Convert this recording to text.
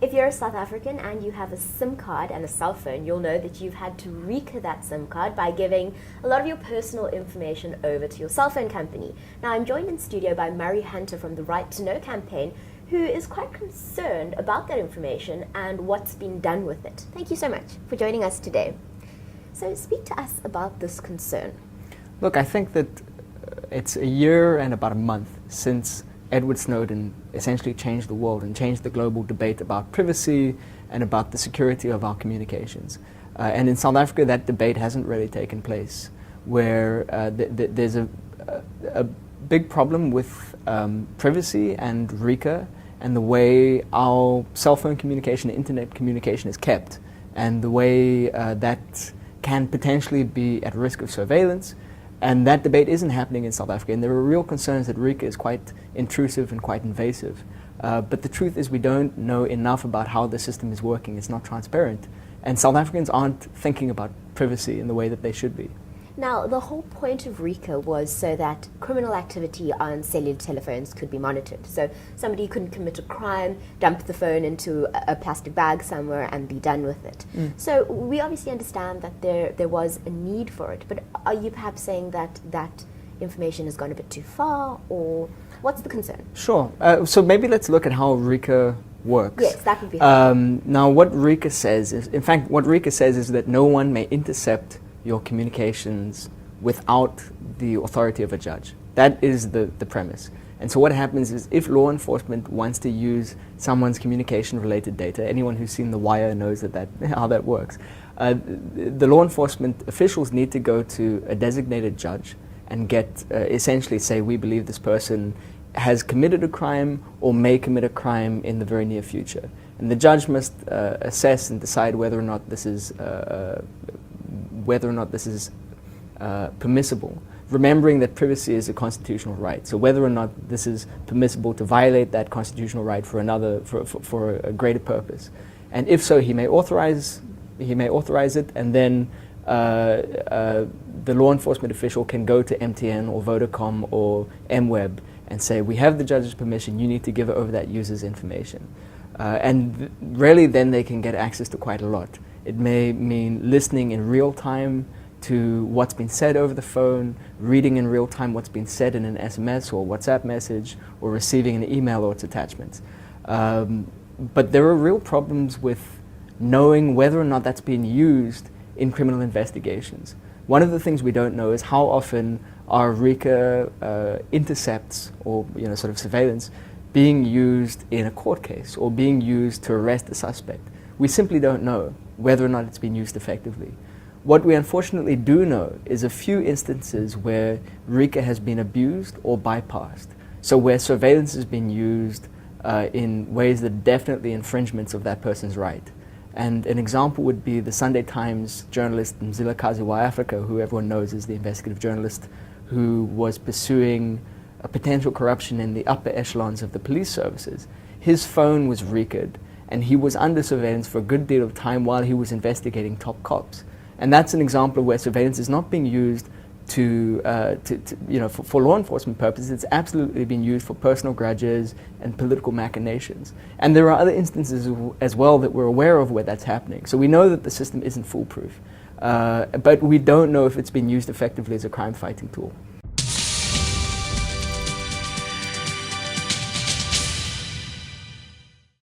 If you're a South African and you have a SIM card and a cell phone, you'll know that you've had to RICA that SIM card by giving a lot of your personal information over to your cell phone company. Now, I'm joined in studio by Murray Hunter from the Right to Know campaign, who is quite concerned about that information and what's been done with it. Thank you so much for joining us today. So speak to us about this concern. Look, I think that it's a year and about a month since Edward Snowden essentially changed the world and changed the global debate about privacy and about the security of our communications. And in South Africa, that debate hasn't really taken place, where there's a big problem with privacy and RICA and the way our cell phone communication, internet communication is kept, and the way that can potentially be at risk of surveillance. And that debate isn't happening in South Africa, and there are real concerns that RICA is quite intrusive and quite invasive. But the truth is we don't know enough about how the system is working. It's not transparent. And South Africans aren't thinking about privacy in the way that they should be. Now, the whole point of RICA was so that criminal activity on cellular telephones could be monitored. So somebody couldn't commit a crime, dump the phone into a plastic bag somewhere and be done with it. So we obviously understand that there was a need for it, but are you perhaps saying that that information has gone a bit too far, or what's the concern? Sure. So maybe let's look at how RICA works. Yes, that would be helpful. Now, what RICA says is, in fact, what RICA says is that no one may intercept your communications without the authority of a judge. That is the premise. And so what happens is, if law enforcement wants to use someone's communication-related data, anyone who's seen The Wire knows how that works. The law enforcement officials need to go to a designated judge and essentially say, we believe this person has committed a crime or may commit a crime in the very near future. And the judge must assess and decide whether or not this is permissible, remembering that privacy is a constitutional right. So whether or not this is permissible to violate that constitutional right for a greater purpose. And if so, he may authorize it, and then the law enforcement official can go to MTN or Vodacom or MWeb and say, we have the judge's permission, you need to give over that user's information. And really then they can get access to quite a lot. It may mean listening in real time to what's been said over the phone, reading in real time what's been said in an SMS or WhatsApp message, or receiving an email or its attachments. But there are real problems with knowing whether or not that's being used in criminal investigations. One of the things we don't know is how often are RICA intercepts or sort of surveillance being used in a court case or being used to arrest a suspect. We simply don't know whether or not it's been used effectively. What we unfortunately do know is a few instances where RICA has been abused or bypassed. So where surveillance has been used in ways that are definitely infringements of that person's right. And an example would be the Sunday Times journalist Mzilikazi wa Africa, who everyone knows is the investigative journalist who was pursuing a potential corruption in the upper echelons of the police services. His phone was RICA'd, and he was under surveillance for a good deal of time while he was investigating top cops. And that's an example of where surveillance is not being used for law enforcement purposes. It's absolutely being used for personal grudges and political machinations. And there are other instances as well that we're aware of where that's happening. So we know that the system isn't foolproof, but we don't know if it's been used effectively as a crime-fighting tool.